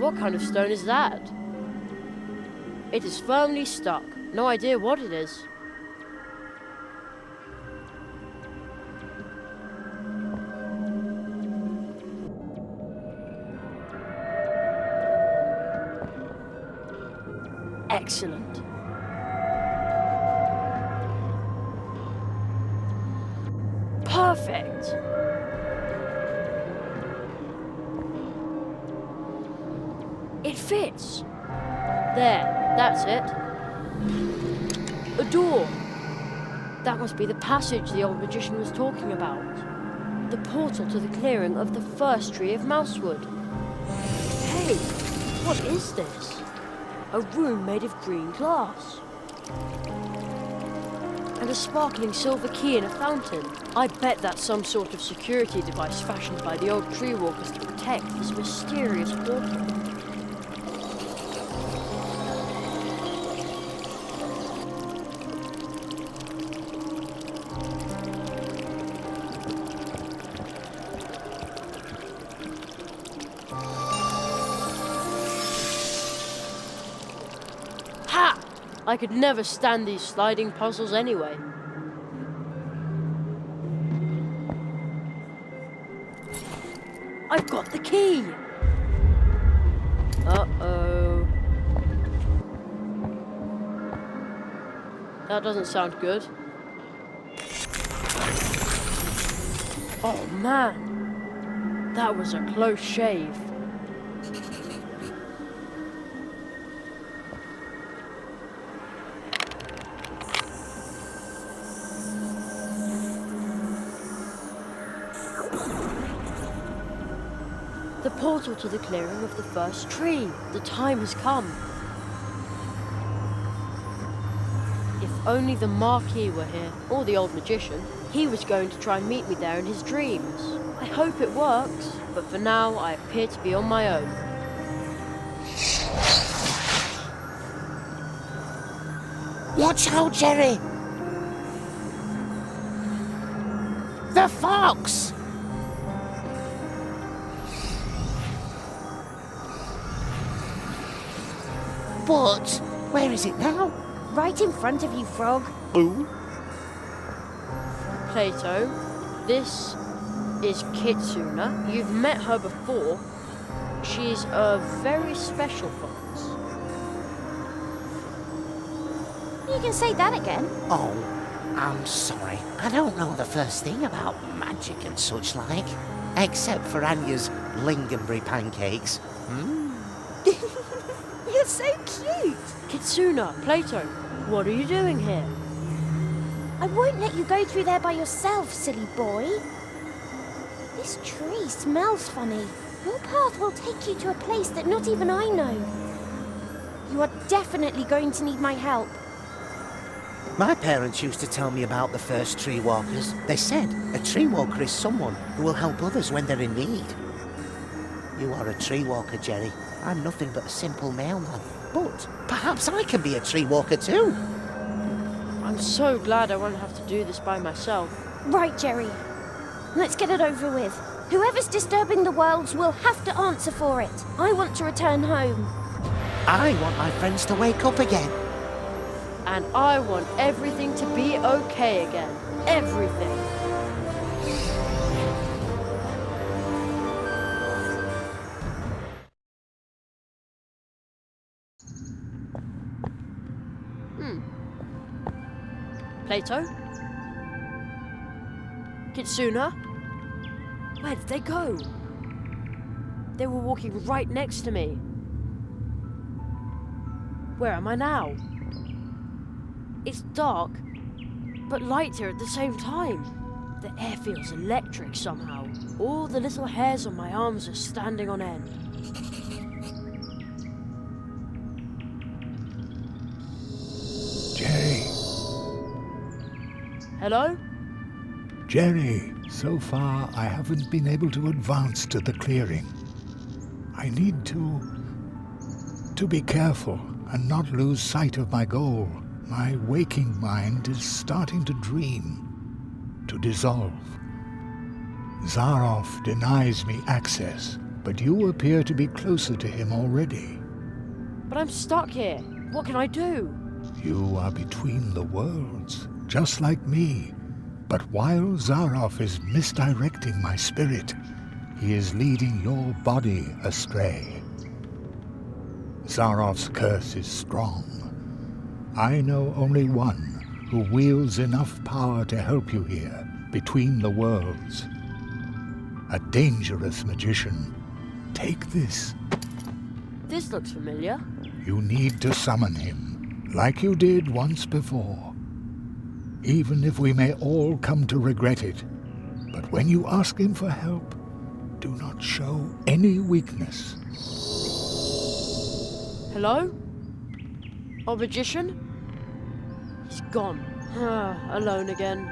What kind of stone is that? It is firmly stuck. No idea what it is. Excellent. Perfect. It fits. There, that's it. A door. That must be the passage the old magician was talking about. The portal to the clearing of the first tree of mousewood. Hey, what is this? A room made of green glass. And a sparkling silver key in a fountain. I bet that's some sort of security device fashioned by the old tree walkers to protect this mysterious portal. Ha! I could never stand these sliding puzzles anyway. I've got the key! Uh-oh. That doesn't sound good. Oh man, that was a close shave. The portal to the clearing of the first tree. The time has come. If only the Marquis were here, or the old magician. He was going to try and meet me there in his dreams. I hope it works, but for now I appear to be on my own. Watch out, Jerry! The fox! But where is it now? Right in front of you, Frog. Ooh. Plato, this is Kitsuna. You've met her before. She's a very special fox. You can say that again. Oh, I'm sorry. I don't know the first thing about magic and such like. Except for Anya's lingonberry pancakes. You're so cute. Kitsuna, Plato, what are you doing here? I won't let you go through there by yourself, silly boy. This tree smells funny. Your path will take you to a place that not even I know. You are definitely going to need my help. My parents used to tell me about the first tree walkers. They said a tree walker is someone who will help others when they're in need. You are a tree walker, Jerry. I'm nothing but a simple mailman. But perhaps I can be a tree walker too. I'm so glad I won't have to do this by myself. Right, Jerry. Let's get it over with. Whoever's disturbing the worlds will have to answer for it. I want to return home. I want my friends to wake up again. And I want everything to be okay again. Everything. Plato? Kitsuna? Where did they go? They were walking right next to me. Where am I now? It's dark, but light here at the same time. The air feels electric somehow. All the little hairs on my arms are standing on end. Jerry. Hello? Jerry, so far I haven't been able to advance to the clearing. I need to be careful and not lose sight of my goal. My waking mind is starting to dream, to dissolve. Zaroff denies me access. but you appear to be closer to him already. But I'm stuck here. What can I do? You are between the worlds, just like me. But while Zaroff is misdirecting my spirit, he is leading your body astray. Zaroff's curse is strong. I know only one who wields enough power to help you here, between the worlds. A dangerous magician. Take this. This looks familiar. You need to summon him, like you did once before. Even if we may all come to regret it. But when you ask him for help, do not show any weakness. Hello? A magician? He's gone. Alone again.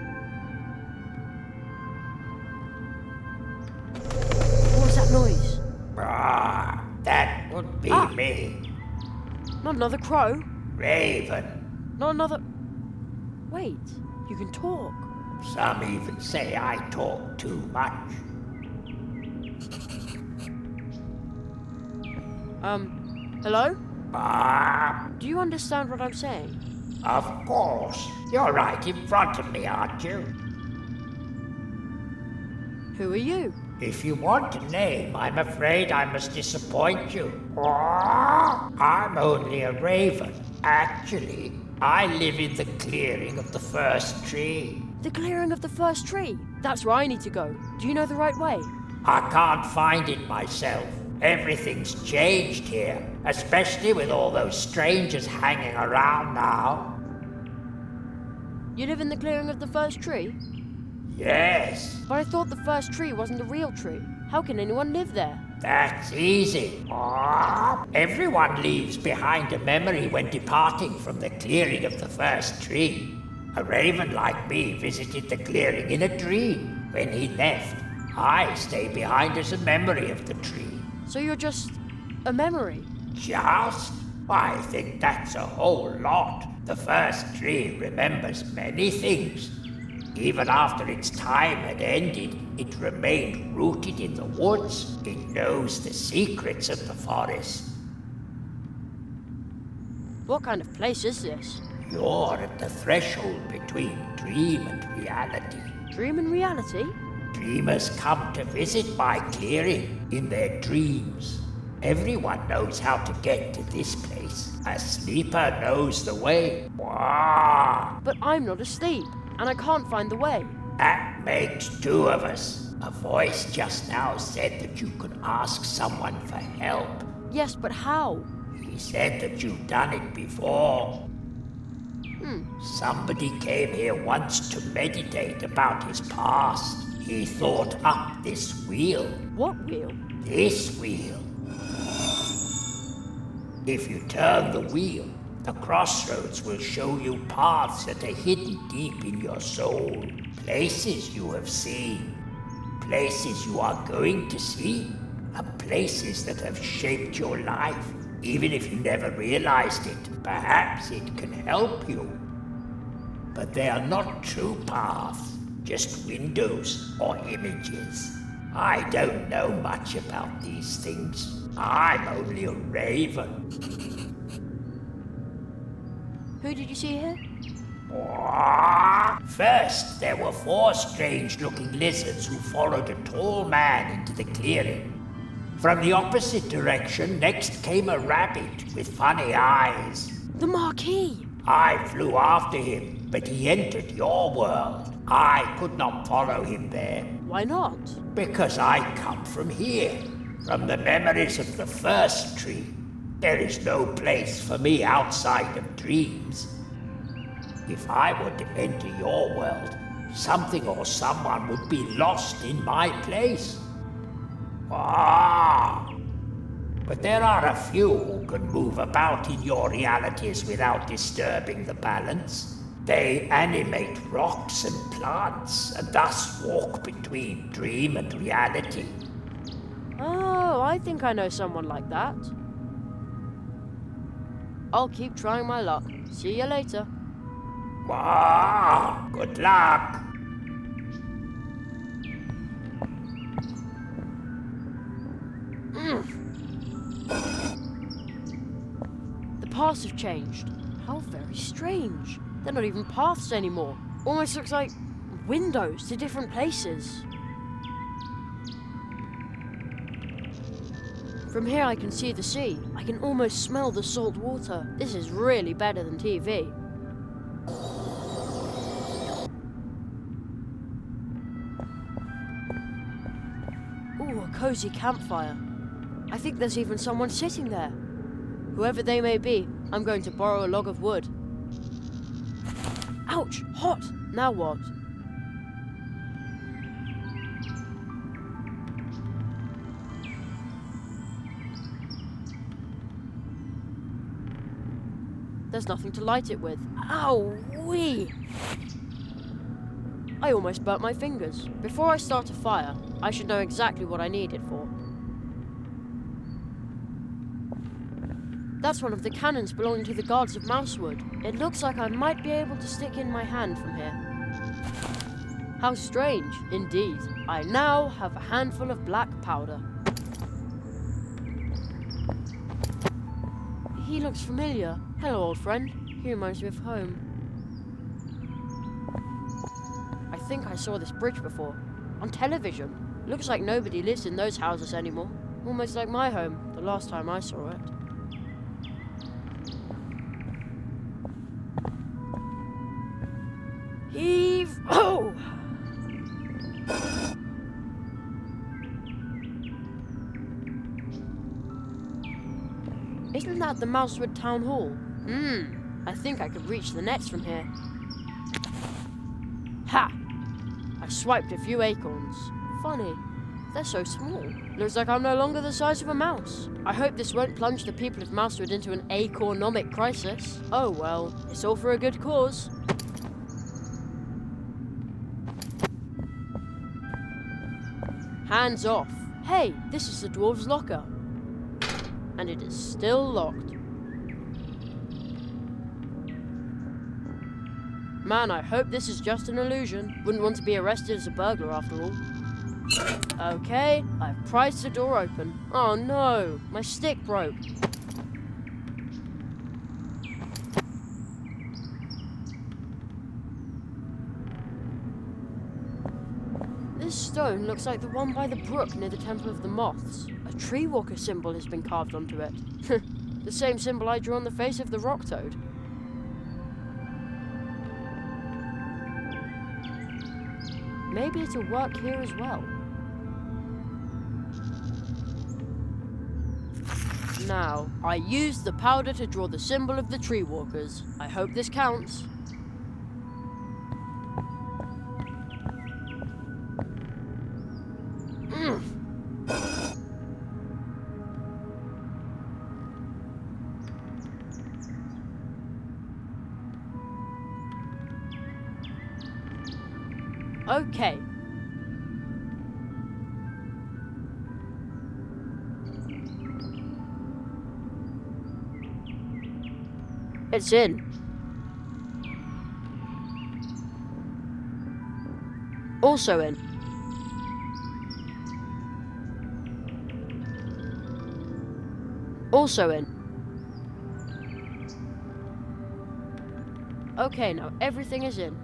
What was that noise? That would be me. Not another crow? Raven. Not another... Wait, you can talk. Some even say I talk too much. Hello? Do you understand what I'm saying? Of course. You're right in front of me, aren't you? Who are you? If you want a name, I'm afraid I must disappoint you. I'm only a raven. Actually, I live in the clearing of the first tree. The clearing of the first tree. That's where I need to go. Do you know the right way? I can't find it myself. Everything's changed here, especially with all those strangers hanging around now. You live in the clearing of the first tree? Yes, But I thought the first tree wasn't a real tree. How can anyone live there? that's easy. Everyone leaves behind a memory when departing from the clearing of the first tree. A raven like me visited the clearing in a dream. When he left, I stay behind as a memory of the tree. So you're just a memory? Just? I think that's a whole lot. The first tree remembers many things. Even after its time had ended, it remained rooted in the woods. It knows the secrets of the forest. What kind of place is this? You're at the threshold between dream and reality. Dream and reality? Dreamers come to visit my clearing in their dreams. Everyone knows how to get to this place. A sleeper knows the way. But I'm not asleep, and I can't find the way. That makes two of us. A voice just now said that you could ask someone for help. Yes, but how? He said that you've done it before. Somebody came here once to meditate about his past. He thought up this wheel. What wheel? This wheel. If you turn the wheel, the crossroads will show you paths that are hidden deep in your soul. Places you have seen. Places you are going to see. And places that have shaped your life. Even if you never realized it, perhaps it can help you. But they are not true paths, just windows or images. I don't know much about these things. I'm only a raven. Who did you see here? First, there were 4 strange-looking lizards who followed a tall man into the clearing. From the opposite direction, next came a rabbit with funny eyes. The Marquis! I flew after him, but he entered your world. I could not follow him there, Why not? because I come from here, from the memories of the first tree. There is no place for me outside of dreams. If I were to enter your world, something or someone would be lost in my place. But there are a few who can move about in your realities without disturbing the balance. They animate rocks and plants, and thus walk between dream and reality. Oh, I think I know someone like that. I'll keep trying my luck. See you later. Good luck. must have changed. How very strange. They're not even paths anymore. Almost looks like windows to different places. From here I can see the sea. I can almost smell the salt water. This is really better than TV. Ooh, a cozy campfire. I think there's even someone sitting there. Whoever they may be, I'm going to borrow a log of wood. Ouch! Hot! Now what? There's nothing to light it with. Ow-wee! I almost burnt my fingers. Before I start a fire, I should know exactly what I need it for. That's one of the cannons belonging to the guards of Mousewood. It looks like I might be able to stick in my hand from here. How strange, indeed. I now have a handful of black powder. He looks familiar. Hello, old friend. He reminds me of home. I think I saw this bridge before. On television. Looks like nobody lives in those houses anymore. Almost like my home, the last time I saw it. Heave! Oh! Isn't that the Mousewood Town Hall? I think I could reach the nets from here. Ha! I swiped a few acorns. Funny, they're so small. Looks like I'm no longer the size of a mouse. I hope this won't plunge the people of Mousewood into an acornomic crisis. Oh well, it's all for a good cause. Hands off. Hey, this is the dwarves' locker. And it is still locked. Man, I hope this is just an illusion. Wouldn't want to be arrested as a burglar after all. Okay, I've prized the door open. Oh no, my stick broke. This stone looks like the one by the brook near the Temple of the Moths. A tree walker symbol has been carved onto it. The same symbol I drew on the face of the rock toad. Maybe it'll work here as well. Now, I used the powder to draw the symbol of the tree walkers. I hope this counts. Okay. It's in. Also in. Also in. Okay, now everything is in.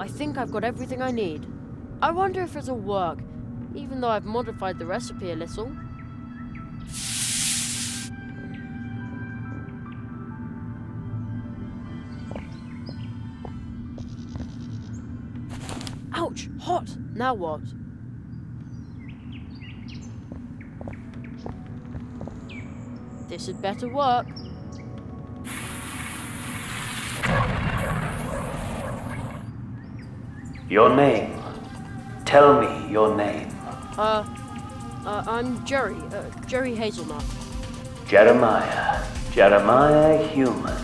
I think I've got everything I need. I wonder if it'll work, even though I've modified the recipe a little. Ouch! Hot! Now what? This had better work. Your name. Tell me your name. I'm Jerry. Jerry Hazelnut. Jeremiah. Jeremiah Human.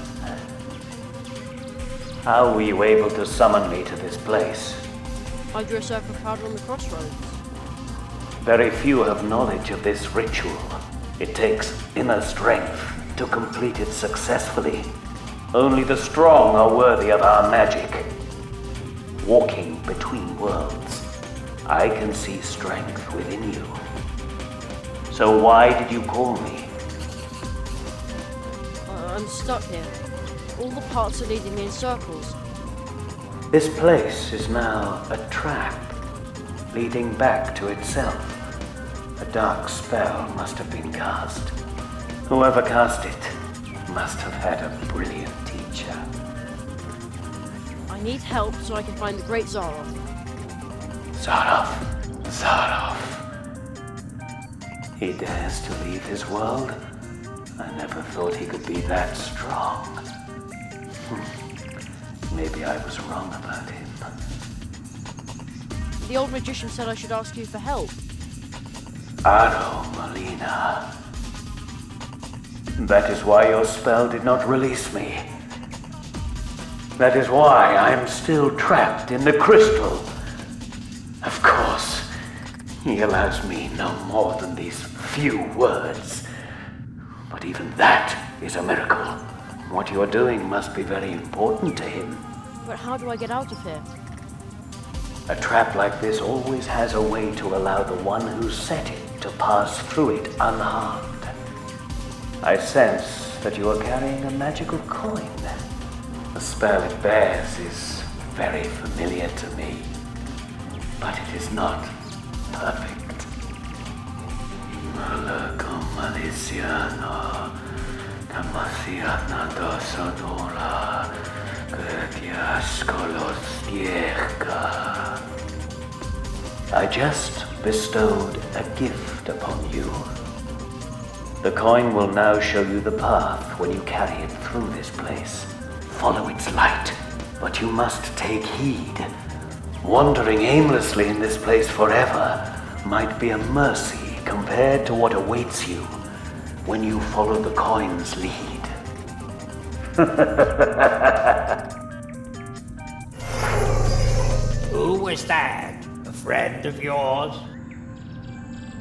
How were you able to summon me to this place? I drew a circle powder on the crossroads. Very few have knowledge of this ritual. It takes inner strength to complete it successfully. Only the strong are worthy of our magic. Walking between worlds. I can see strength within you. So why did you call me? I'm stuck here. All the paths are leading me in circles. This place is now a trap, leading back to itself. A dark spell must have been cast. Whoever cast it must have had a brilliant teacher. I need help so I can find the Great Zaroff. Zaroff. He dares to leave his world? I never thought he could be that strong. Maybe I was wrong about him. The old magician said I should ask you for help. Aro Molina. That is why your spell did not release me. That is why I am still trapped in the crystal. Of course, he allows me no more than these few words. But even that is a miracle. What you are doing must be very important to him. But how do I get out of here? A trap like this always has a way to allow the one who set it to pass through it unharmed. I sense that you are carrying a magical coin. The spell it bears is very familiar to me, but it is not perfect. Malaco maliciano, camasiana dosadora, I just bestowed a gift upon you. The coin will now show you the path when you carry it through this place. Follow its light, but you must take heed. Wandering aimlessly in this place forever might be a mercy compared to what awaits you when you follow the coin's lead. Who was that? A friend of yours?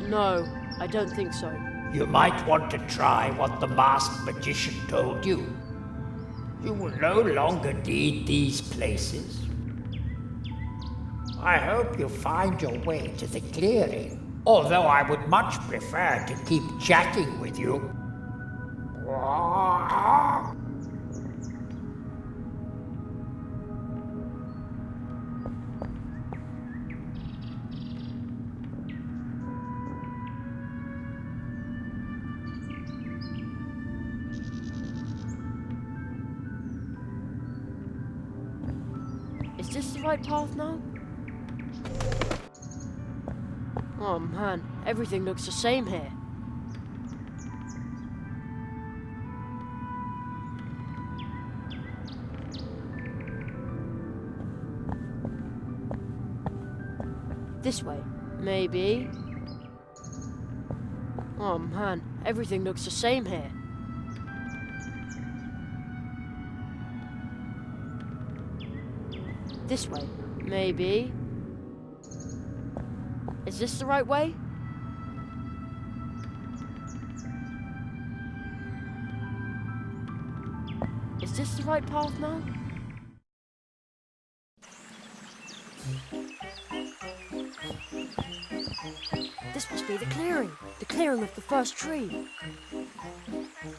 No, I don't think so. You might want to try what the masked magician told you. You will no longer need these places. I hope you find your way to the clearing, although I would much prefer to keep chatting with you. Is this the right path now? Oh man, everything looks the same here. This way, maybe. Oh man, everything looks the same here. This way, maybe. Is this the right way? Is this the right path now? This must be the clearing of the first tree.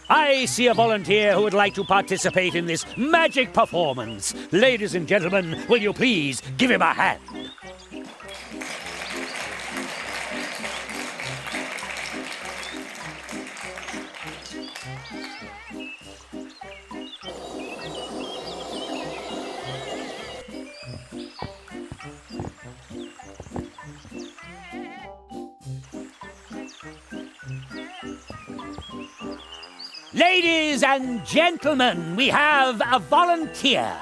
I see a volunteer who would like to participate in this magic performance. Ladies and gentlemen, will you please give him a hand? Ladies and gentlemen, we have a volunteer.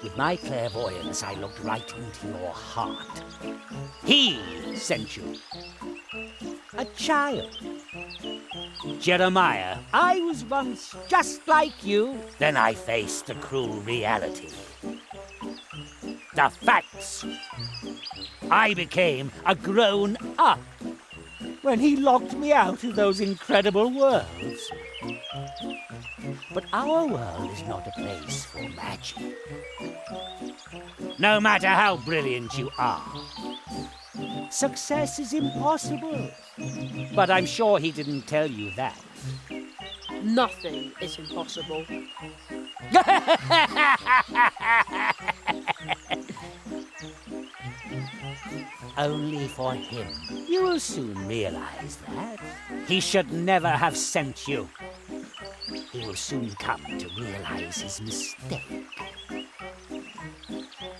With my clairvoyance, I looked right into your heart. He sent you. A child. Jeremiah, I was once just like you. Then I faced the cruel reality. The facts. I became a grown-up. when he locked me out of those incredible worlds. But our world is not a place for magic. No matter how brilliant you are, success is impossible. But I'm sure he didn't tell you that. Nothing is impossible. Only for him. You will soon realize that. He should never have sent you. He will soon come to realize his mistake.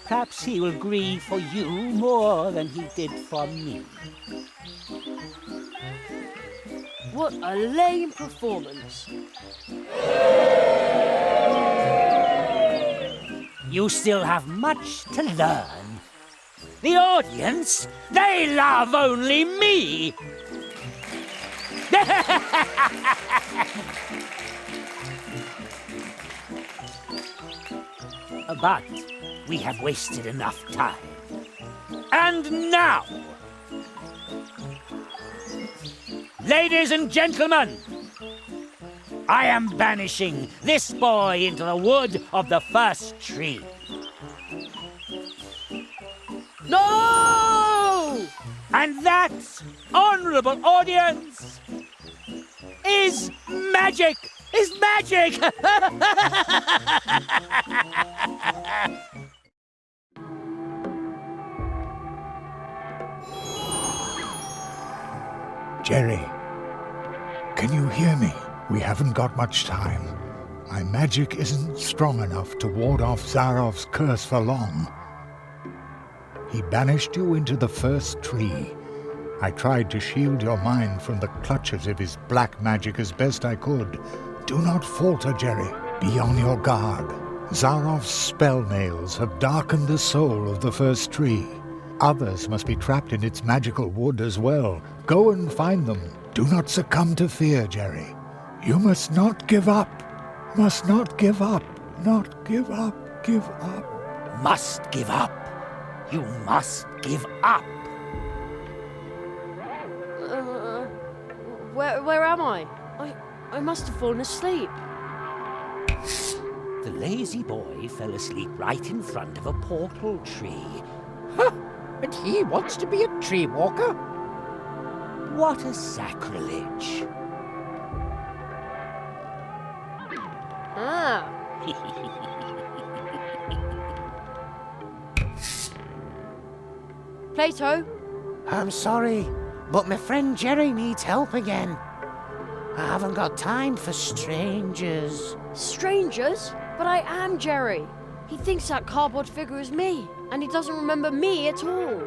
Perhaps he will grieve for you more than he did for me. What a lame performance. You still have much to learn. The audience, they love only me. But we have wasted enough time. And now, ladies and gentlemen, I am banishing this boy into the wood of the first tree. No! And that, honorable audience, is magic! Is magic! Jerry, can you hear me? We haven't got much time. My magic isn't strong enough to ward off Zarov's curse for long. He banished you into the first tree. I tried to shield your mind from the clutches of his black magic as best I could. Do not falter, Jerry. Be on your guard. Zarov's spell nails have darkened the soul of the first tree. Others must be trapped in its magical wood as well. Go and find them. Do not succumb to fear, Jerry. You must not give up. Must not give up. Not give up. Give up. Must give up. You must give up. Where am I? I must have fallen asleep. The lazy boy fell asleep right in front of a portal tree. And he wants to be a tree walker? What a sacrilege. Ah. Plato? I'm sorry, but my friend Jerry needs help again. I haven't got time for strangers. Strangers? But I am Jerry. He thinks that cardboard figure is me, and he doesn't remember me at all.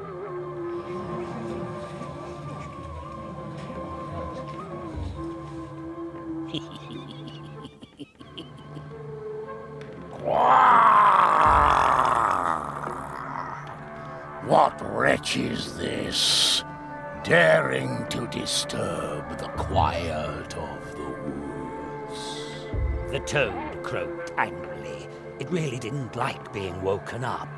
What wretch is this, daring to disturb the quiet of the woods? The toad croaked angrily. It really didn't like being woken up.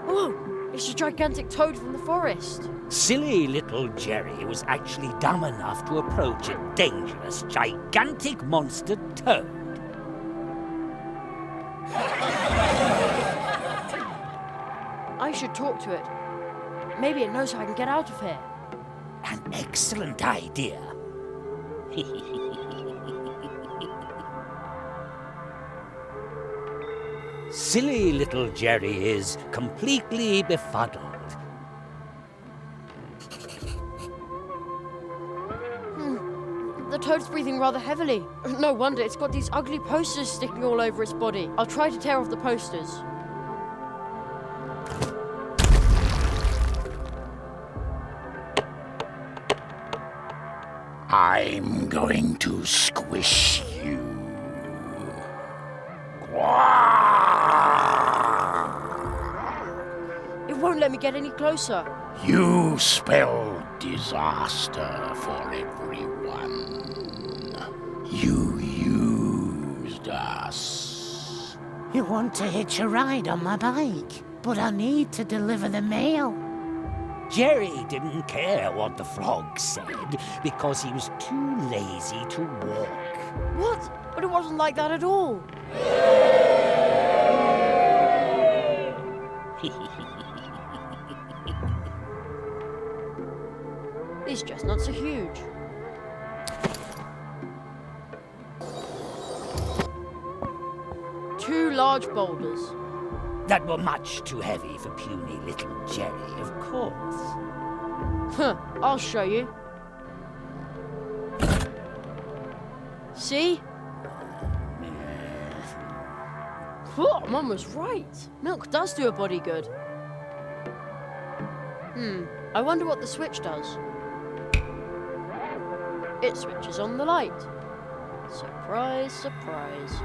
Oh, it's a gigantic toad from the forest. Silly little Jerry was actually dumb enough to approach a dangerous, gigantic monster toad. I should talk to it. Maybe it knows how I can get out of here. An excellent idea. Silly little Jerry is completely befuddled. The toad's breathing rather heavily. No wonder, it's got these ugly posters sticking all over its body. I'll try to tear off the posters. I'm going to squish you. It won't let me get any closer. You spell disaster for everyone. You used us. You want to hitch a ride on my bike, but I need to deliver the mail. Jerry didn't care what the frog said because he was too lazy to walk. What? But it wasn't like that at all. These chestnuts are huge. Two large boulders. That were much too heavy for puny little Jerry, of course. Huh, I'll show you. See? Oh, Mum was right. Milk does do a body good. I wonder what the switch does. It switches on the light. Surprise, surprise.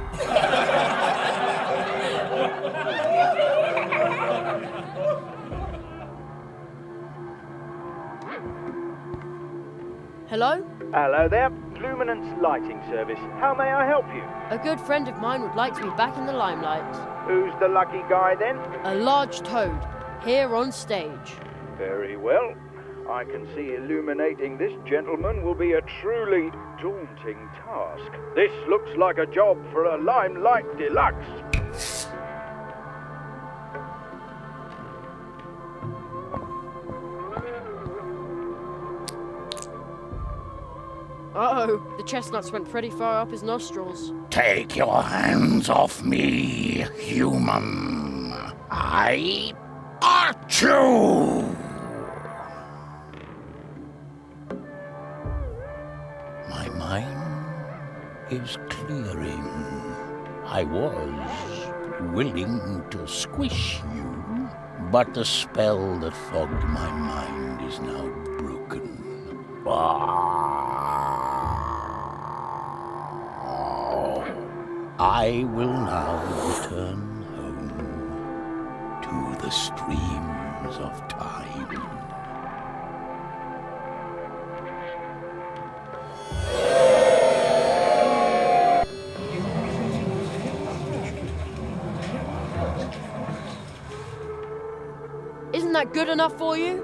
Hello? Hello there, Luminance Lighting Service. How may I help you? A good friend of mine would like to be back in the limelight. Who's the lucky guy then? A large toad, here on stage. Very well. I can see illuminating this gentleman will be a truly daunting task. This looks like a job for a Limelight Deluxe. Uh-oh, the chestnuts went pretty far up his nostrils. Take your hands off me, human. I art you! My mind is clearing. I was willing to squish you, but the spell that fogged my mind is now broken. I will now return home to the streams of time. Isn't that good enough for you?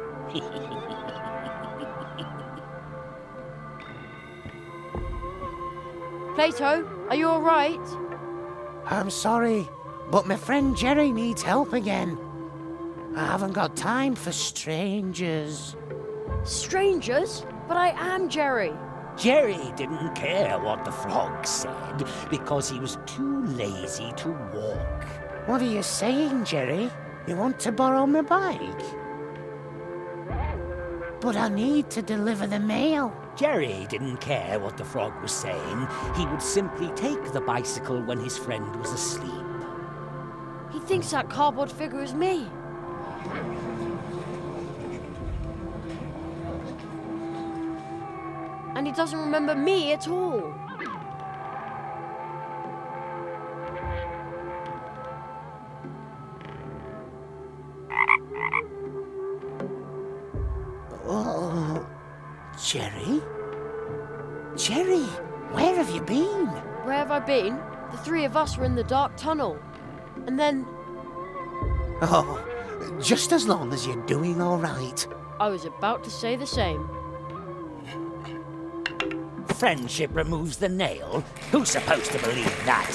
Plato, are you all right? I'm sorry, but my friend Jerry needs help again. I haven't got time for strangers. Strangers? But I am Jerry. Jerry didn't care what the frog said because he was too lazy to walk. What are you saying, Jerry? You want to borrow my bike? But I need to deliver the mail. Jerry didn't care what the frog was saying. He would simply take the bicycle when his friend was asleep. He thinks that cardboard figure is me. And he doesn't remember me at all. Oh, Jerry? Jerry, where have you been? Where have I been? The three of us were in the dark tunnel. And then Oh, just as long as you're doing all right. I was about to say the same. Friendship removes the nail? Who's supposed to believe that?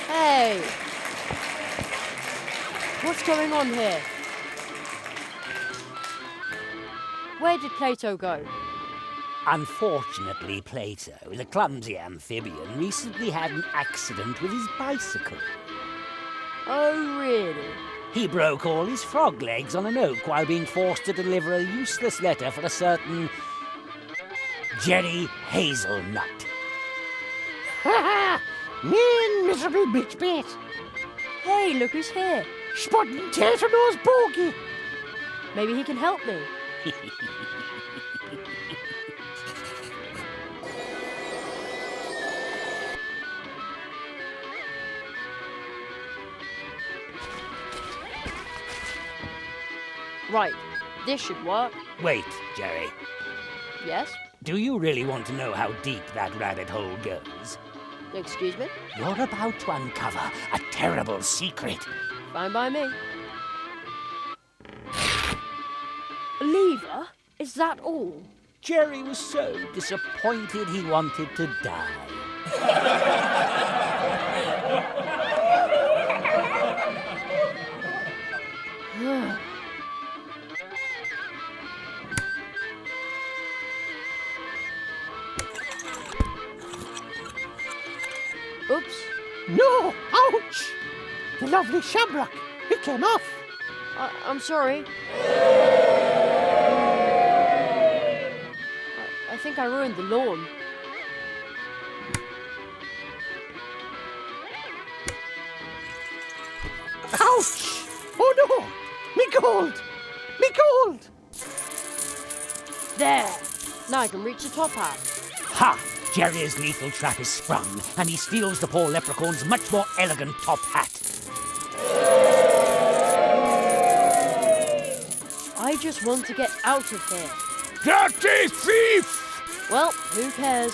Hey! What's going on here? Where did Plato go? Unfortunately, Plato, the clumsy amphibian, recently had an accident with his bicycle. Oh, really? He broke all his frog legs on an oak while being forced to deliver a useless letter for a certain Jerry Hazelnut. Ha ha! Mean miserable bitch bit. Hey, look who's here. Spotting tater nose bogey. Maybe he can help me. Right, this should work. Wait, Jerry. Yes? Do you really want to know how deep that rabbit hole goes? Excuse me? You're about to uncover a terrible secret. Fine by me. Lever? Is that all? Jerry was so disappointed he wanted to die. Oops. No! Ouch! The lovely shamrock. It came off. I'm sorry. I think I ruined the lawn. Ouch! Oh no! Me gold! Me gold! There! Now I can reach the top hat. Ha! Jerry's lethal trap is sprung, and he steals the poor leprechaun's much more elegant top hat. I just want to get out of here. Dirty thief! Well, who cares?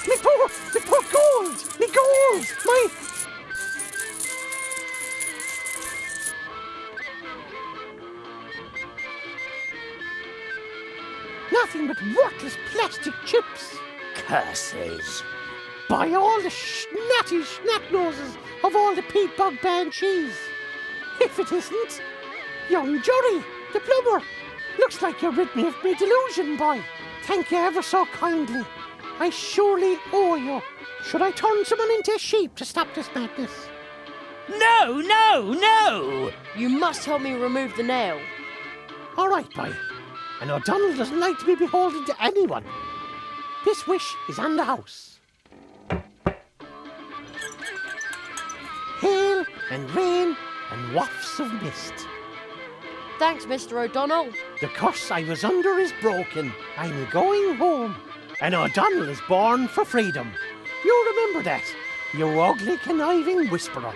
Me poor gold! Me gold! My... Nothing but worthless plastic chips. Curses. By all the snatty snap-noses of all the peat bog banshees. If it isn't, young Jory, the plumber. Looks like you rid me of my delusion, boy. Thank you ever so kindly. I surely owe you. Should I turn someone into a sheep to stop this madness? No, no, no! You must help me remove the nail. All right, boy. And O'Donnell doesn't like to be beholden to anyone. This wish is on the house. Hail and rain and wafts of mist. Thanks, Mr. O'Donnell. The curse I was under is broken. I'm going home. And O'Donnell is born for freedom. You remember that, you ugly, conniving whisperer.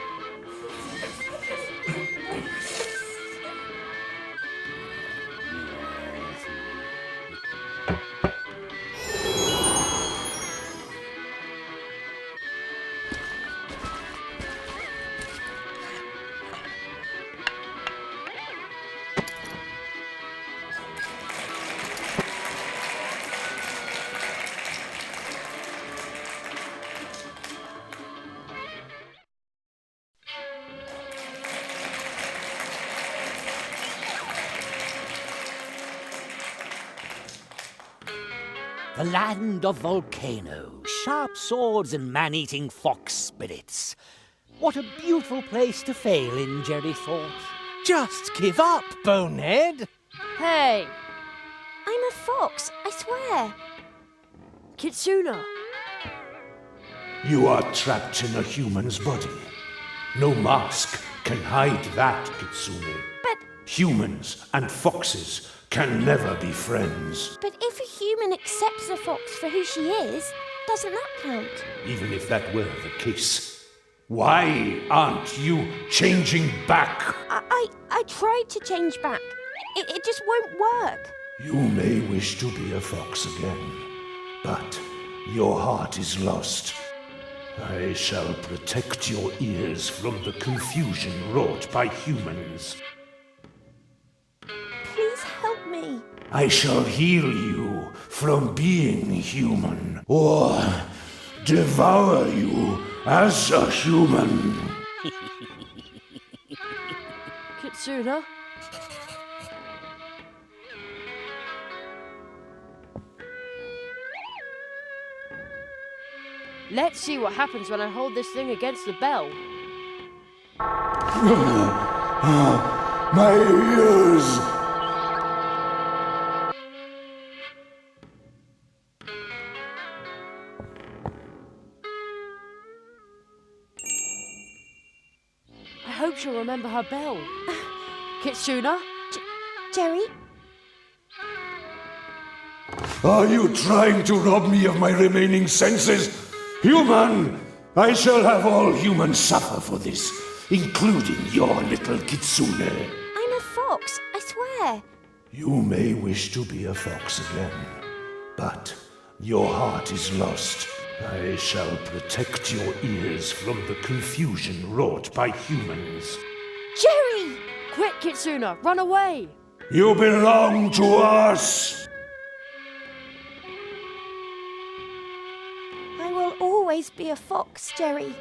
The land of volcanoes, sharp swords and man-eating fox spirits. What a beautiful place to fail in, Jerry thought. Just give up, bonehead. Hey, I'm a fox, I swear. Kitsuna. You are trapped in a human's body. No mask can hide that, Kitsune. But Humans and foxes can never be friends. if a human accepts a fox for who she is, doesn't that count? Even if that were the case, why aren't you changing back? I tried to change back. It just won't work. You may wish to be a fox again, but your heart is lost. I shall protect your ears from the confusion wrought by humans. Please help me. I shall heal you from being human, or devour you as a human. Kitsuna. Let's see what happens when I hold this thing against the bell. My ears! I hope she'll remember her bell. Kitsuna? Jerry? Are you trying to rob me of my remaining senses? Human! I shall have all humans suffer for this, including your little Kitsune. I'm a fox, I swear. You may wish to be a fox again, but your heart is lost. I shall protect your ears from the confusion wrought by humans. Jerry! Quick, Kitsuna, run away! You belong to us! I will always be a fox, Jerry.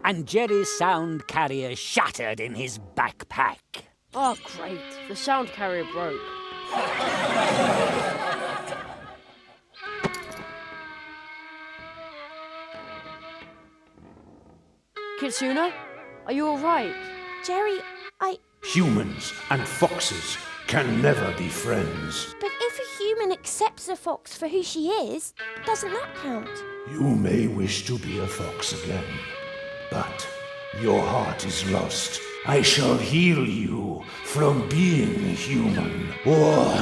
And Jerry's sound carrier shattered in his backpack. Oh, great. The sound carrier broke. Kitsuna, are you all right? Jerry, Humans and foxes can never be friends. But if a human accepts a fox for who she is, doesn't that count? You may wish to be a fox again, but your heart is lost. I shall heal you from being human, or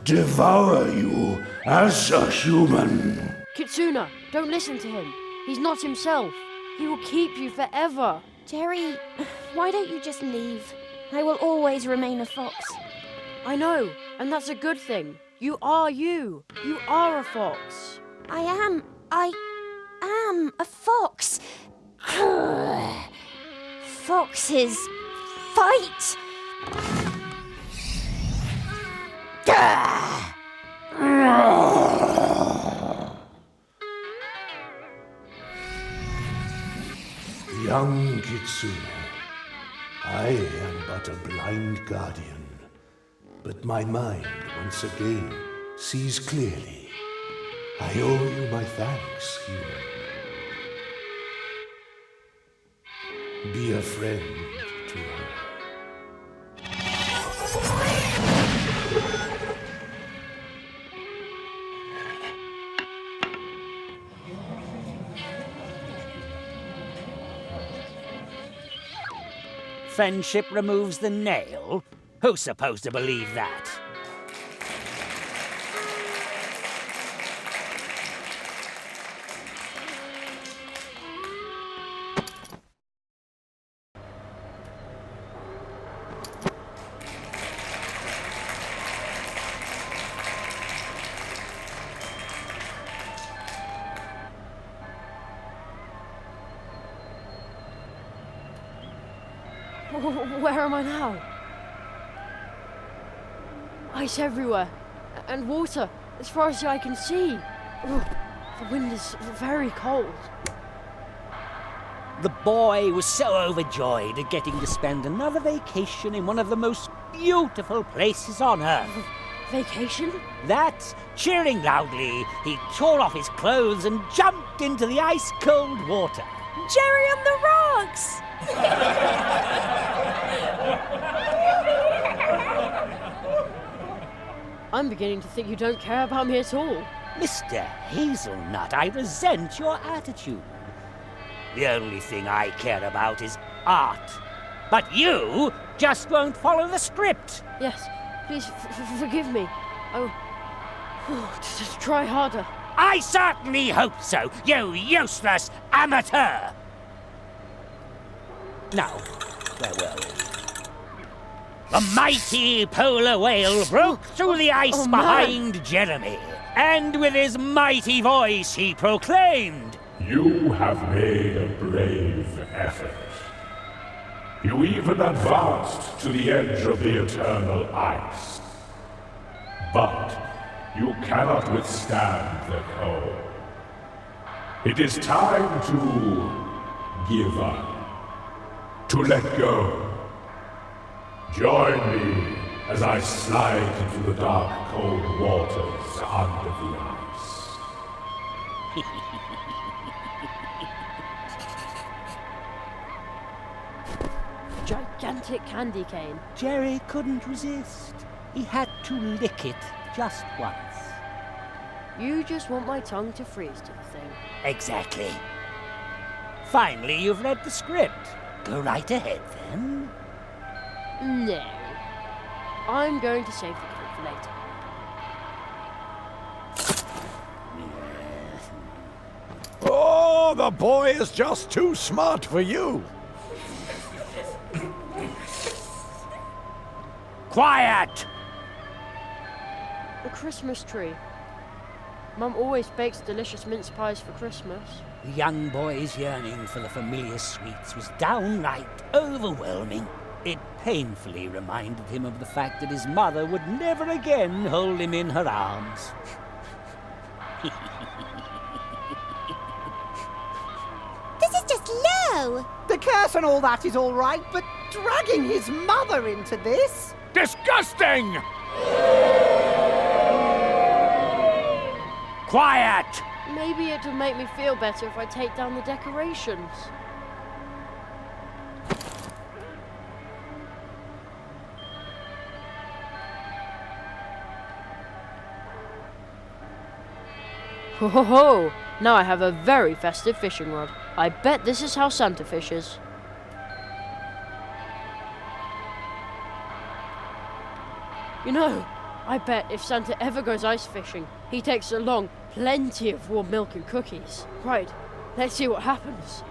devour you as a human. Kitsuna, don't listen to him. He's not himself. He will keep you forever. Jerry, why don't you just leave? I will always remain a fox. I know, and that's a good thing. You are you. You are a fox. I am a fox. Foxes fight! Young Kitsune, I am but a blind guardian, but my mind once again sees clearly. I owe you my thanks, human. Be a friend to her. Friendship removes the nail? Who's supposed to believe that? Where am I now? Ice everywhere. And water as far as the eye can see. Ugh, the wind is very cold. The boy was so overjoyed at getting to spend another vacation in one of the most beautiful places on Earth. Vacation? That, cheering loudly, he tore off his clothes and jumped into the ice-cold water. Jerry on the rocks! I'm beginning to think you don't care about me at all. Mr. Hazelnut, I resent your attitude. The only thing I care about is art. But you just won't follow the script. Yes, please forgive me. Oh, just try harder. I certainly hope so, you useless amateur! Now, where were we? The mighty polar whale broke through the ice behind Jeremy, and with his mighty voice he proclaimed, You have made a brave effort. You even advanced to the edge of the eternal ice. But you cannot withstand the cold. It is time to give up, to let go. Join me as I slide into the dark, cold waters under the ice. Gigantic candy cane. Jerry couldn't resist. He had to lick it just once. You just want my tongue to freeze to the thing. Exactly. Finally, you've read the script. Go right ahead, then. No. I'm going to save the cake for later. Oh, the boy is just too smart for you. Quiet! A Christmas tree. Mum always bakes delicious mince pies for Christmas. The young boy's yearning for the familiar sweets was downright overwhelming. It painfully reminded him of the fact that his mother would never again hold him in her arms. This is just low. The curse and all that is all right, but dragging his mother into this? Disgusting! Quiet! Maybe it'll make me feel better if I take down the decorations. Ho ho ho! Now I have a very festive fishing rod. I bet this is how Santa fishes. You know, I bet if Santa ever goes ice fishing, he takes along plenty of warm milk and cookies. Right, let's see what happens.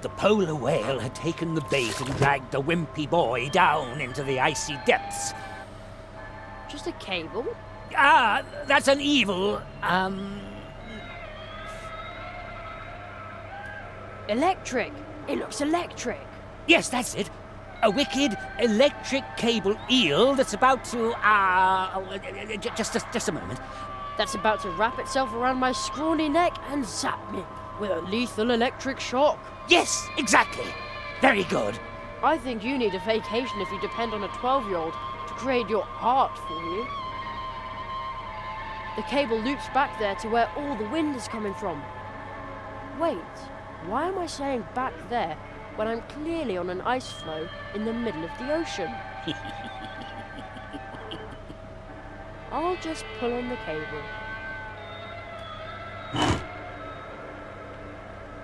The polar whale had taken the bait and dragged the wimpy boy down into the icy depths. Just a cable? Ah, that's an evil, Electric! It looks electric! Yes, that's it. A wicked electric cable eel that's about to, just a moment. That's about to wrap itself around my scrawny neck and zap me with a lethal electric shock. Yes, exactly. Very good. I think you need a vacation if you depend on a 12-year-old to create your art for you. The cable loops back there to where all the wind is coming from. Wait, why am I saying back there when I'm clearly on an ice floe in the middle of the ocean? I'll just pull on the cable.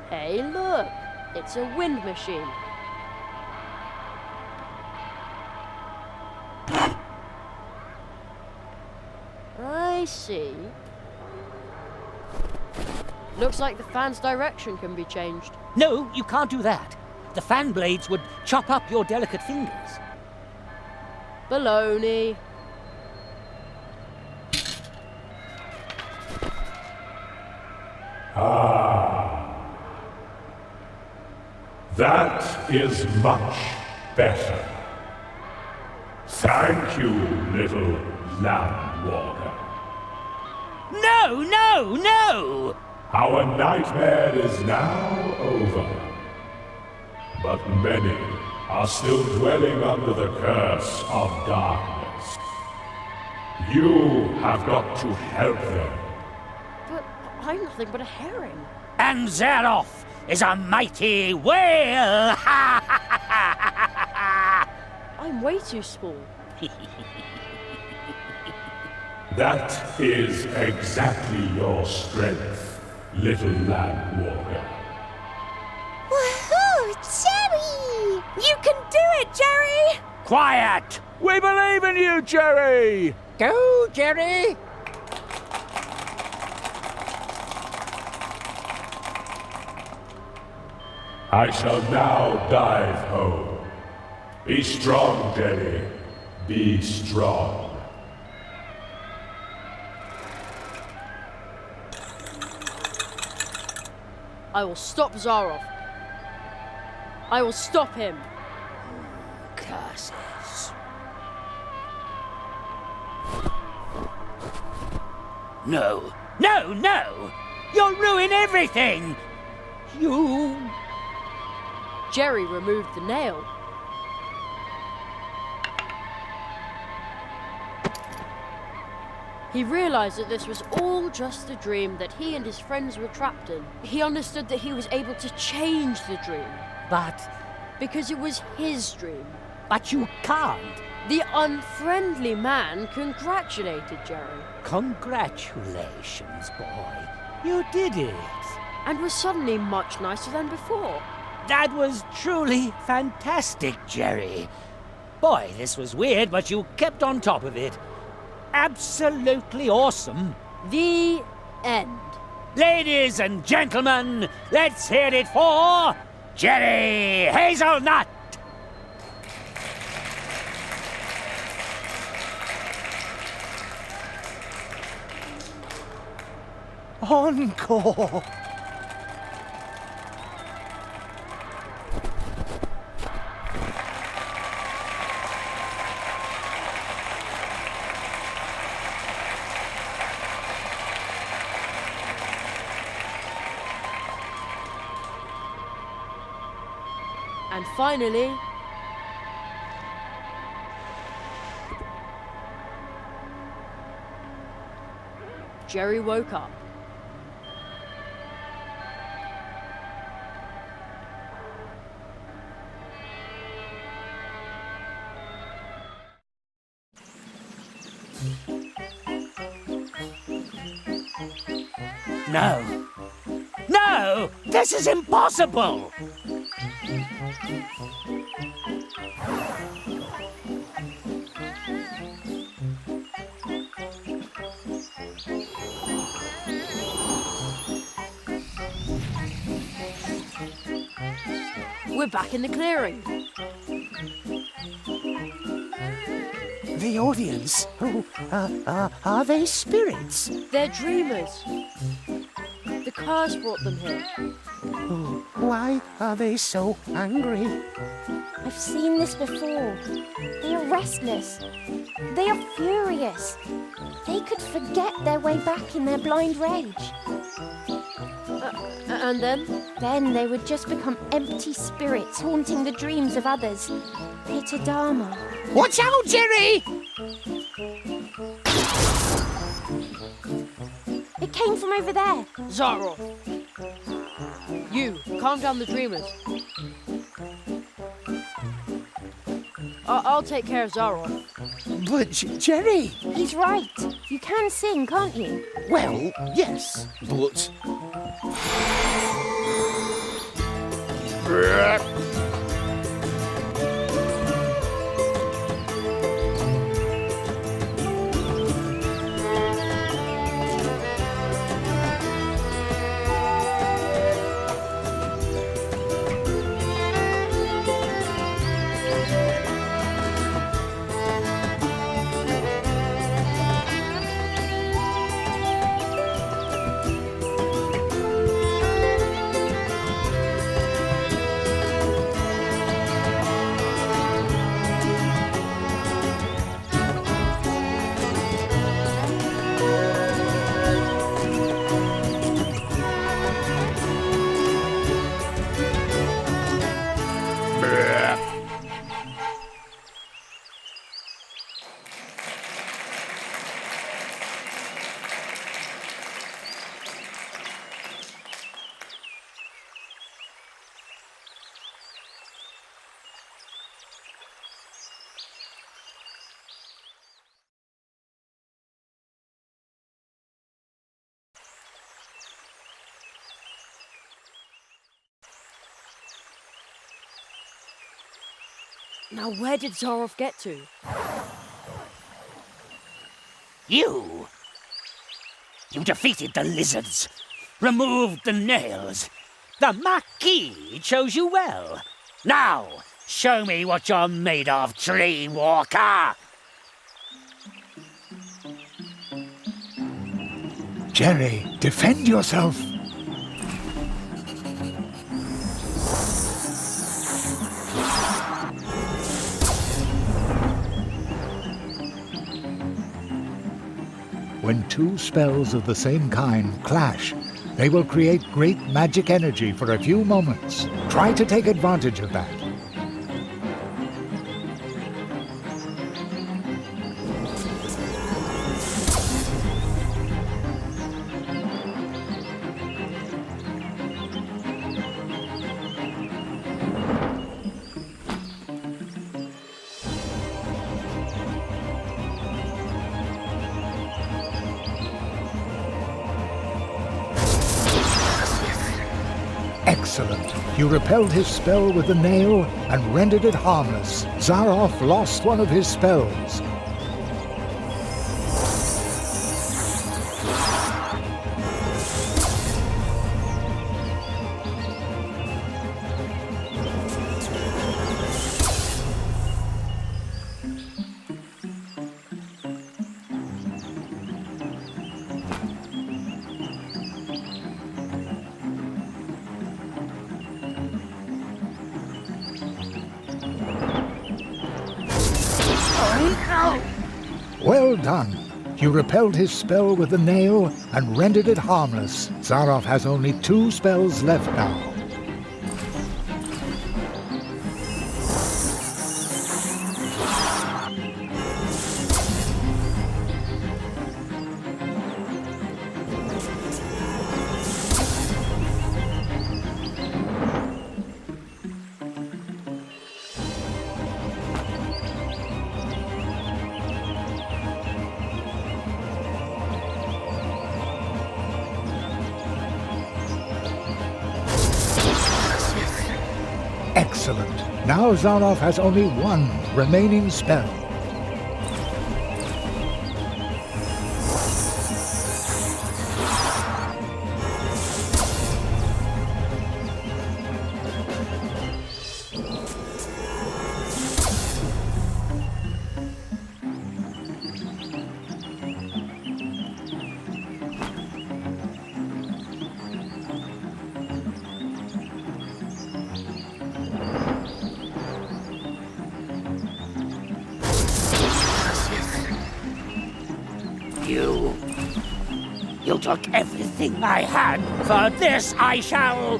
Hey, look! It's a wind machine. I see. Looks like the fan's direction can be changed. No, you can't do that. The fan blades would chop up your delicate fingers. Baloney. That is much better. Thank you, little land walker. No, no, no! Our nightmare is now over. But many are still dwelling under the curse of darkness. You have got to help them. But I'm nothing but a herring. And Zeroff is a mighty whale! I'm way too small. That is exactly your strength, little land walker. Woohoo! Jerry! You can do it, Jerry! Quiet! We believe in you, Jerry! Go, Jerry! I shall now dive home. Be strong, Jerry. Be strong. I will stop Zaroff. I will stop him. Curses. No, no, no! You'll ruin everything! You... Jerry removed the nail. He realized that this was all just a dream that he and his friends were trapped in. He understood that he was able to change the dream. But... Because it was his dream. But you can't. The unfriendly man congratulated Jerry. Congratulations, boy. You did it. And was suddenly much nicer than before. That was truly fantastic, Jerry. Boy, this was weird, but you kept on top of it. Absolutely awesome. The end. Ladies and gentlemen, let's hear it for Jerry Hazelnut! Encore! And finally, Jerry woke up. No. No! This is impossible! We're back in the clearing. The audience? Oh, are they spirits? They're dreamers. The curse brought them here. Oh, why are they so angry? I've seen this before. They are restless. They are furious. They could forget their way back in their blind rage. And then? Then they would just become empty spirits haunting the dreams of others. Pitadama. Watch out, Jerry! It came from over there. Zaroff. You, calm down the dreamers. I'll take care of Zaroff. But Jerry! He's right. You can sing, can't you? Well, yes, but... Now where did Zaroff get to? You defeated the lizards, removed the nails. The Marquis chose you well. Now, show me what you're made of, Tree Walker. Jerry, defend yourself. When two spells of the same kind clash, they will create great magic energy for a few moments. Try to take advantage of that. Excellent. You repelled his spell with the nail and rendered it harmless. Zaroff lost one of his spells. Well done. You repelled his spell with the nail and rendered it harmless. Zaroff has only 2 spells left now. Excellent. Now Zaroff has only 1 remaining spell. You took everything I had. For this I shall...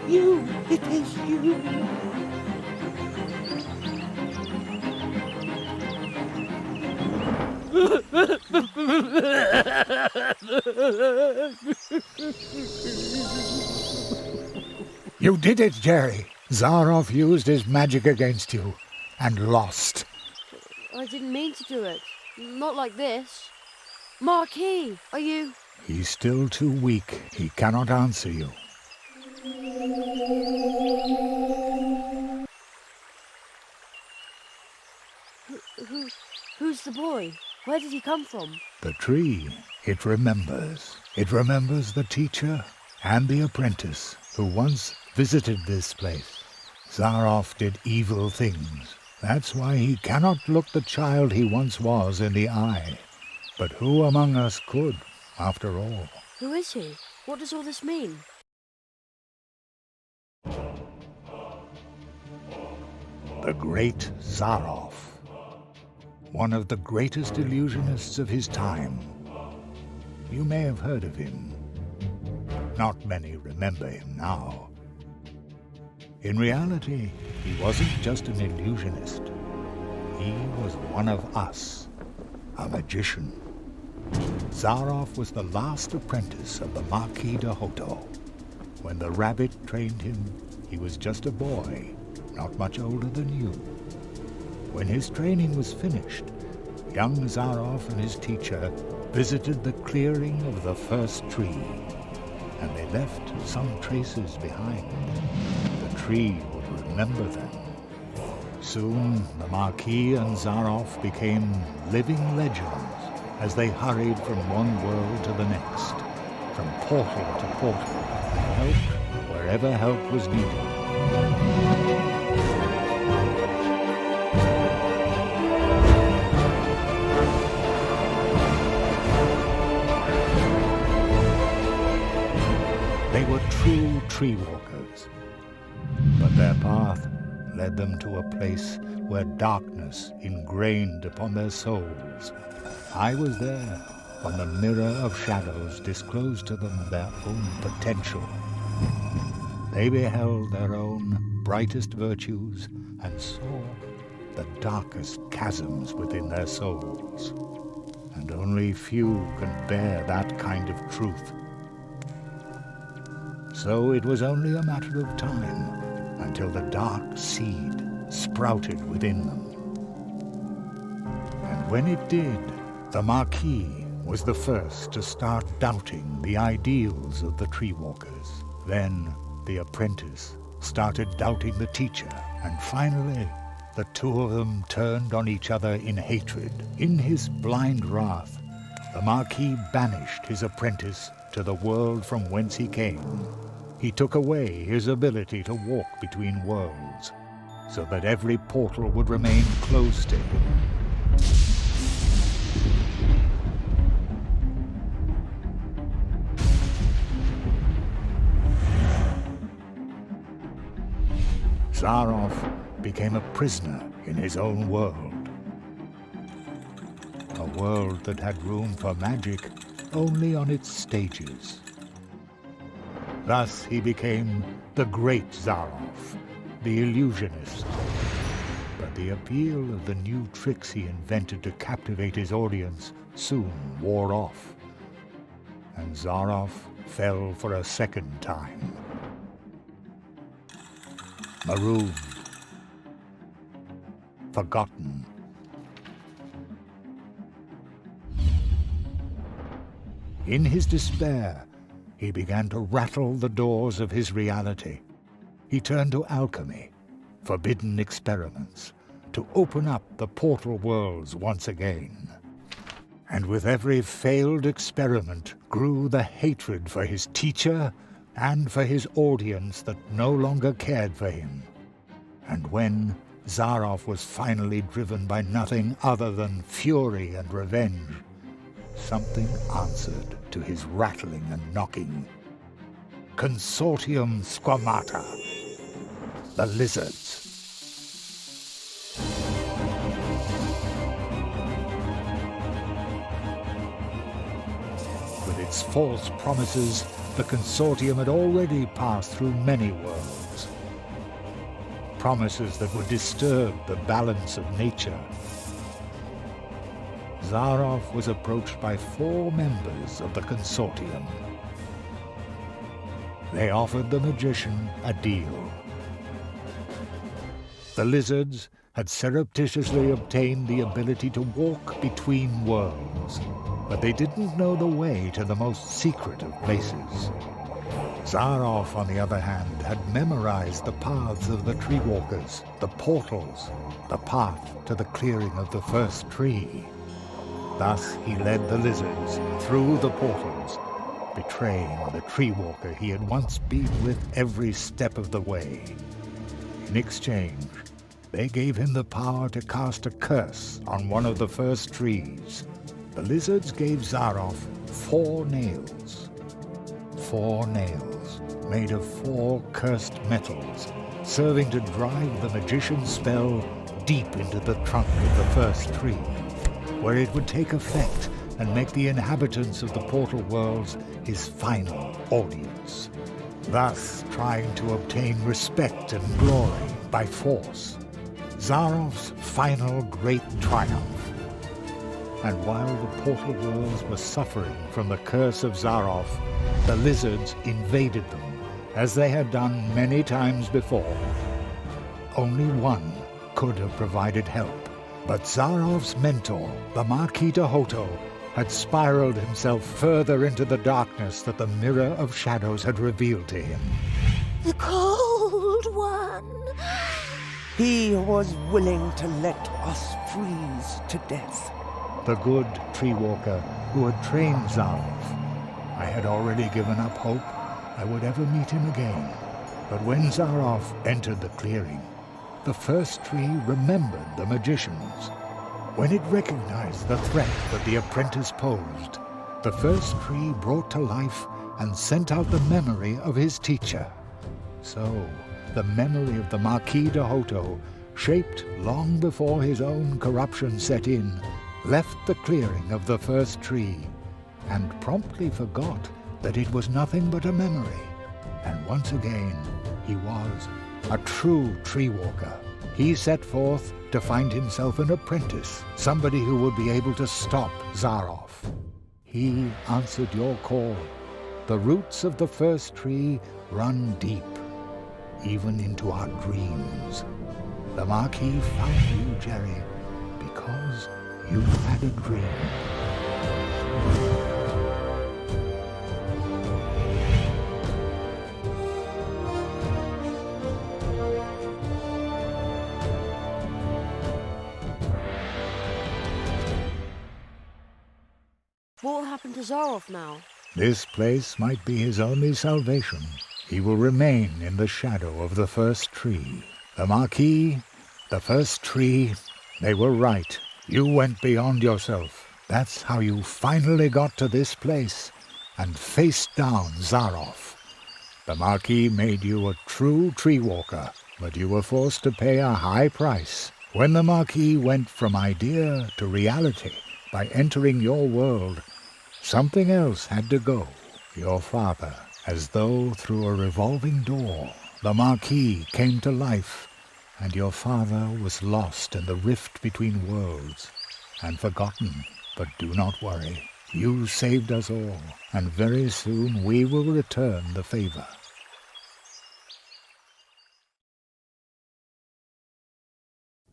You, it is you. You did it, Jerry. Zaroff used his magic against you and lost. I didn't mean to do it. Not like this. Marquis, are you... He's still too weak. He cannot answer you. Who's the boy? Where did he come from? The tree, it remembers. It remembers the teacher and the apprentice who once visited this place. Zaroff did evil things. That's why he cannot look the child he once was in the eye. But who among us could, after all? Who is he? What does all this mean? The great Zaroff. One of the greatest illusionists of his time. You may have heard of him. Not many remember him now. In reality, he wasn't just an illusionist. He was one of us, a magician. Zaroff was the last apprentice of the Marquis de Hoto. When the rabbit trained him, he was just a boy, not much older than you. When his training was finished, young Zaroff and his teacher visited the clearing of the first tree, and they left some traces behind. The tree would remember them. Soon, the Marquis and Zaroff became living legends as they hurried from one world to the next, from portal to portal, and helped wherever help was needed. They were true tree walkers, but their path led them to a place where darkness ingrained upon their souls. I was there when the mirror of shadows disclosed to them their own potential. They beheld their own brightest virtues and saw the darkest chasms within their souls. And only few can bear that kind of truth. So it was only a matter of time until the dark seed sprouted within them. And when it did, the Marquis was the first to start doubting the ideals of the tree walkers. Then the apprentice started doubting the teacher, and finally the two of them turned on each other in hatred. In his blind wrath, the Marquis banished his apprentice to the world from whence he came. He took away his ability to walk between worlds, so that every portal would remain closed to him. Zaroff became a prisoner in his own world. A world that had room for magic only on its stages. Thus he became the Great Zaroff, the illusionist. But the appeal of the new tricks he invented to captivate his audience soon wore off, and Zaroff fell for a second time. Marooned, forgotten. In his despair, he began to rattle the doors of his reality. He turned to alchemy, forbidden experiments, to open up the portal worlds once again. And with every failed experiment grew the hatred for his teacher and for his audience that no longer cared for him. And when Zaroff was finally driven by nothing other than fury and revenge, something answered to his rattling and knocking. Consortium Squamata, the lizards. With its false promises, the Consortium had already passed through many worlds. Promises that would disturb the balance of nature. Zaroff was approached by 4 members of the Consortium. They offered the magician a deal. The lizards had surreptitiously obtained the ability to walk between worlds, but they didn't know the way to the most secret of places. Zaroff, on the other hand, had memorized the paths of the tree walkers, the portals, the path to the clearing of the first tree. Thus he led the lizards through the portals, betraying the tree walker he had once been with every step of the way. In exchange, they gave him the power to cast a curse on one of the first trees. The lizards gave Zaroff 4 nails. 4 nails made of 4 cursed metals, serving to drive the magician's spell deep into the trunk of the first tree, where it would take effect and make the inhabitants of the portal worlds his final audience, thus trying to obtain respect and glory by force. Zaroff's final great triumph. And while the portal worlds were suffering from the curse of Zaroff, the lizards invaded them, as they had done many times before. Only one could have provided help, but Zaroff's mentor, the Marquis de Hoto, had spiraled himself further into the darkness that the Mirror of Shadows had revealed to him. The Cold One! He was willing to let us freeze to death. The good tree walker who had trained Zaroff. I had already given up hope I would ever meet him again. But when Zaroff entered the clearing, the first tree remembered the magicians. When it recognized the threat that the apprentice posed, the first tree brought to life and sent out the memory of his teacher. So, the memory of the Marquis de Hoto, shaped long before his own corruption set in, left the clearing of the first tree, and promptly forgot that it was nothing but a memory. And once again, he was a true tree walker. He set forth to find himself an apprentice, somebody who would be able to stop Zaroff. He answered your call. The roots of the first tree run deep, even into our dreams. The Marquis found you, Jerry, because you had a dream. What will happen to Zaroff now? This place might be his only salvation. He will remain in the shadow of the first tree. The Marquis, the first tree, they were right. You went beyond yourself. That's how you finally got to this place and faced down Zaroff. The Marquis made you a true tree walker, but you were forced to pay a high price. When the Marquis went from idea to reality by entering your world, something else had to go. Your father, as though through a revolving door, the Marquis came to life, and your father was lost in the rift between worlds and forgotten. But do not worry. You saved us all, and very soon we will return the favor.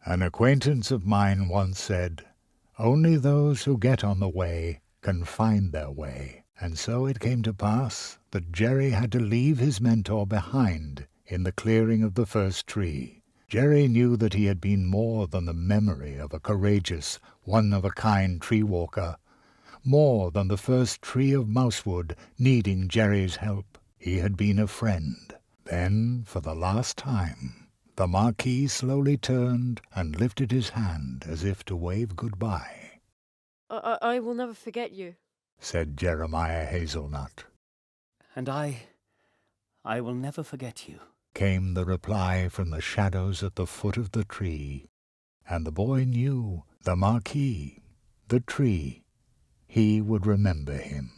An acquaintance of mine once said, "Only those who get on the way can find their way." And so it came to pass that Jerry had to leave his mentor behind in the clearing of the first tree. Jerry knew that he had been more than the memory of a courageous, one-of-a-kind tree walker, more than the first tree of mousewood needing Jerry's help. He had been a friend. Then, for the last time, the Marquis slowly turned and lifted his hand as if to wave goodbye. I will never forget you, said Jeremiah Hazelnut. And I will never forget you, came the reply from the shadows at the foot of the tree. And the boy knew the Marquis, the tree, he would remember him.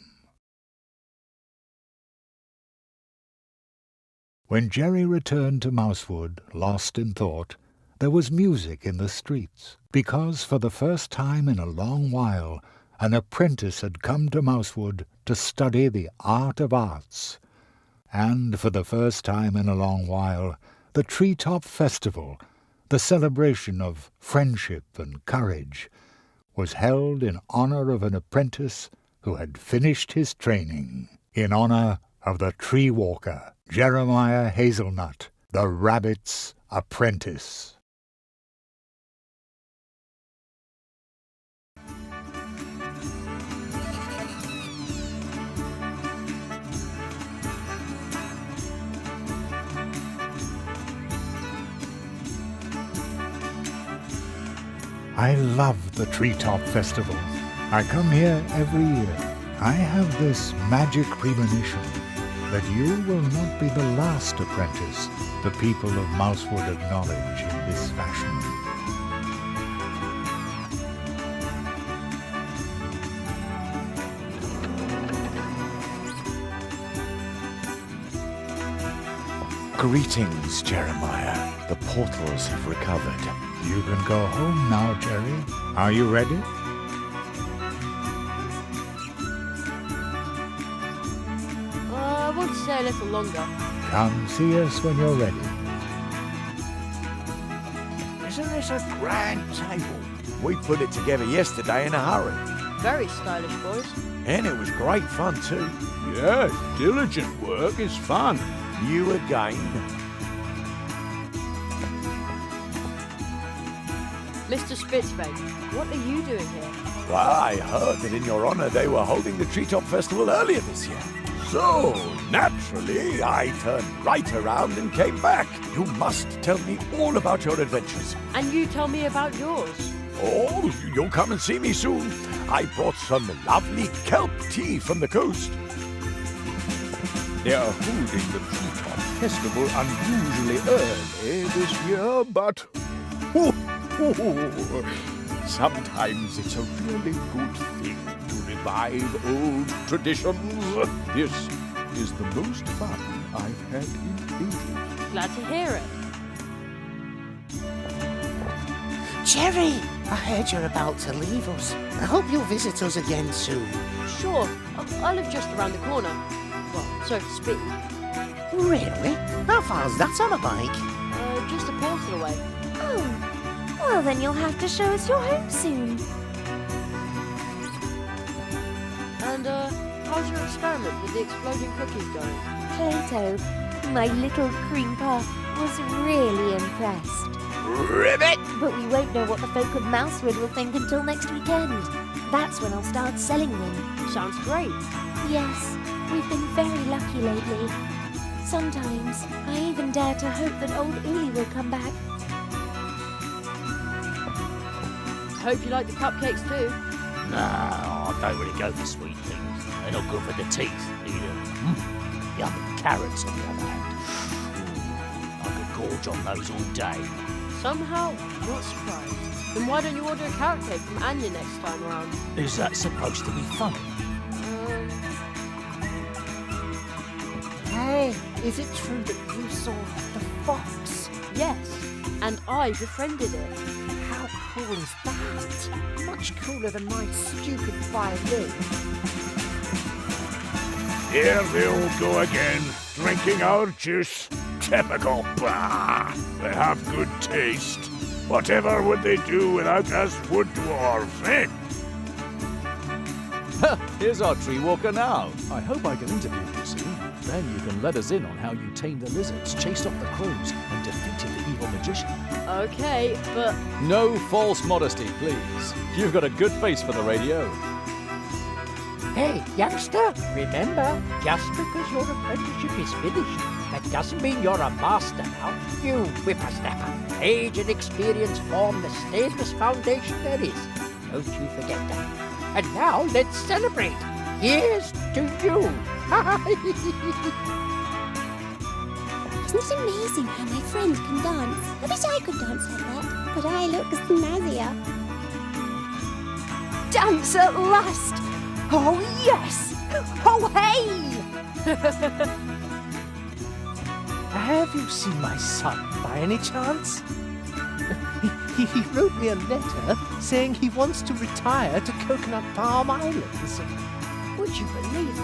When Jerry returned to Mousewood, lost in thought, there was music in the streets, because for the first time in a long while an apprentice had come to Mousewood to study the art of arts. And for the first time in a long while, the Treetop Festival, the celebration of friendship and courage, was held in honor of an apprentice who had finished his training, in honor of the tree walker, Jeremiah Hazelnut, the rabbit's apprentice. I love the Treetop Festival. I come here every year. I have this magic premonition that you will not be the last apprentice the people of Mousewood acknowledge in this fashion. Greetings, Jeremiah. The portals have recovered. You can go home now, Jerry. Are you ready? I want to stay a little longer. Come see us when you're ready. Isn't this a grand table? We put it together yesterday in a hurry. Very stylish, boys. And it was great fun too. Yes, diligent work is fun. You again. Mr. Spitzbane, what are you doing here? Well, I heard that in your honor they were holding the Treetop Festival earlier this year. So, naturally, I turned right around and came back. You must tell me all about your adventures. And you tell me about yours. Oh, you'll come and see me soon. I brought some lovely kelp tea from the coast. They are holding the Treetop Festival unusually early this year, but sometimes it's a really good thing to revive old traditions. This is the most fun I've had in ages. Glad to hear it. Jerry, I heard you're about to leave us. I hope you'll visit us again soon. Sure, I live just around the corner. Well, so to speak. Really? How far's that on a bike? Just a portal away. Oh, well then you'll have to show us your home soon. And, how's your experiment with the exploding cookies going? Plato, my little cream puff, was really impressed. Ribbit! But we won't know what the folk of Mousewood will think until next weekend. That's when I'll start selling them. Sounds great. Yes, we've been very lucky lately. Sometimes I even dare to hope that old Uli will come back. Hope you like the cupcakes too. No, I don't really go for sweet things. They're not good for the teeth either. Yum. Carrots, on the other hand. I could gorge on those all day. Somehow, not surprised. Then why don't you order a carrot cake from Anya next time round? Is that supposed to be funny? Hey, is it true that you saw the fox? Yes, and I befriended it. How cool is that? Much cooler than my stupid violin. Here they all go again, drinking our juice. Typical. Bah! They have good taste. Whatever would they do without us wood dwarves, eh? Here's our tree walker now. I hope I can interview you soon. Then you can let us in on how you tamed the lizards, chased off the crows, and defeated the evil magician. Okay, but No false modesty, please. You've got a good face for the radio. Hey, youngster, remember, just because your apprenticeship is finished, that doesn't mean you're a master now. You whippersnapper. Age and experience form the stainless foundation there is. Don't you forget that. And now let's celebrate. Here's to you. Isn't it amazing how my friend can dance? I wish I could dance like that, but I look snazzier. Dance at last! Oh, yes! Oh, hey! Have you seen my son by any chance? He wrote me a letter saying he wants to retire to Coconut Palm Islands. Would you believe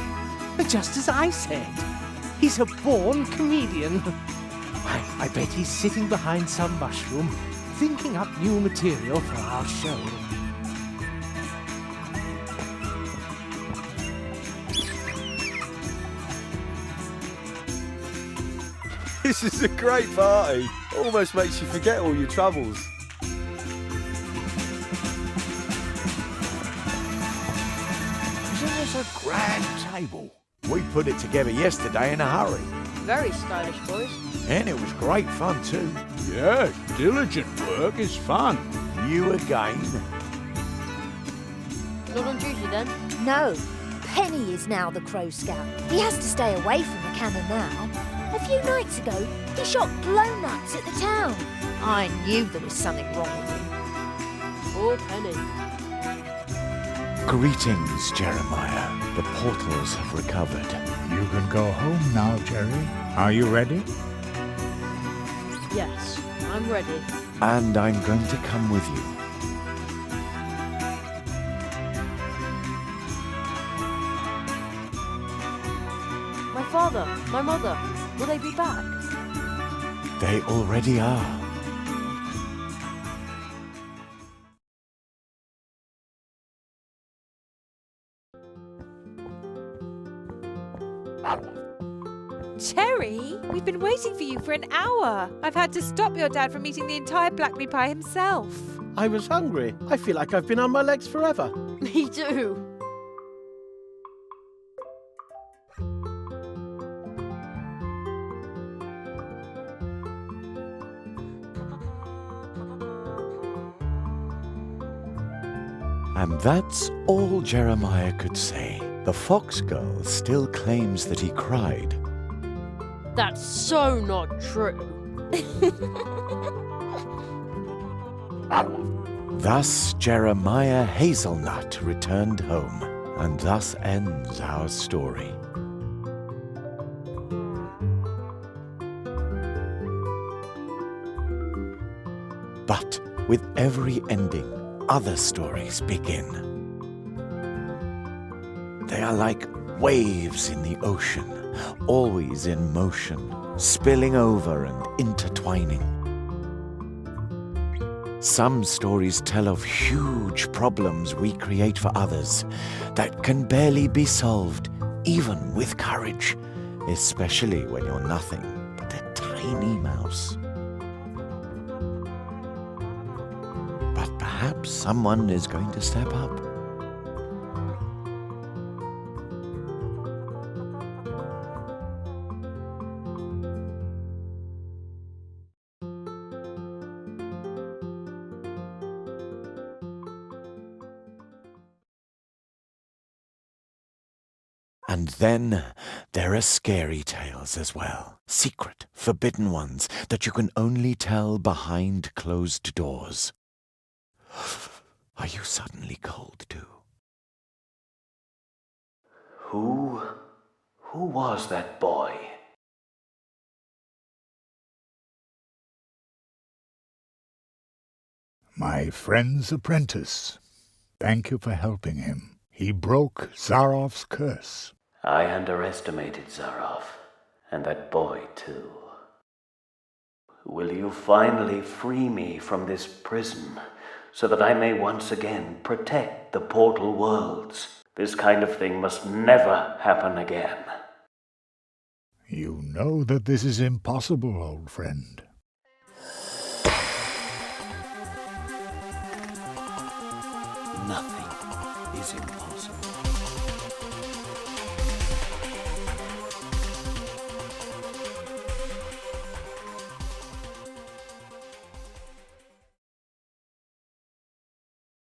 it? Just as I said. He's a born comedian. I bet he's sitting behind some mushroom, thinking up new material for our show. This is a great party. Almost makes you forget all your troubles. There's a grand table. We put it together yesterday in a hurry. very stylish, boys. And it was great fun too. Yes, diligent work is fun. You again. Not on duty then? No. Penny is now the Crow Scout. He has to stay away from the cannon now. A few nights ago, he shot glow-nuts at the town. I knew there was something wrong with him. Poor Penny. Greetings, Jeremiah. The portals have recovered. You can go home now, Jerry. Are you ready? Yes, I'm ready. And I'm going to come with you. My father, my mother, will they be back? They already are. Cherry, we've been waiting for you for an hour. I've had to stop your dad from eating the entire blackberry pie himself. I was hungry. I feel like I've been on my legs forever. Me too. And that's all Jeremiah could say. The fox girl still claims that he cried. That's so not true. Thus Jeremiah Hazelnut returned home, and thus ends our story. But with every ending, other stories begin. They are like waves in the ocean, always in motion, spilling over and intertwining. Some stories tell of huge problems we create for others that can barely be solved, even with courage, especially when you're nothing but a tiny mouse. But perhaps someone is going to step up. And then there are scary tales as well. Secret, forbidden ones that you can only tell behind closed doors. Are you suddenly cold too? Who was that boy? My friend's apprentice. Thank you for helping him. He broke Zarov's curse. I underestimated Zarov, and that boy too. Will you finally free me from this prison, so that I may once again protect the portal worlds? This kind of thing must never happen again. You know that this is impossible, old friend. Nothing is impossible.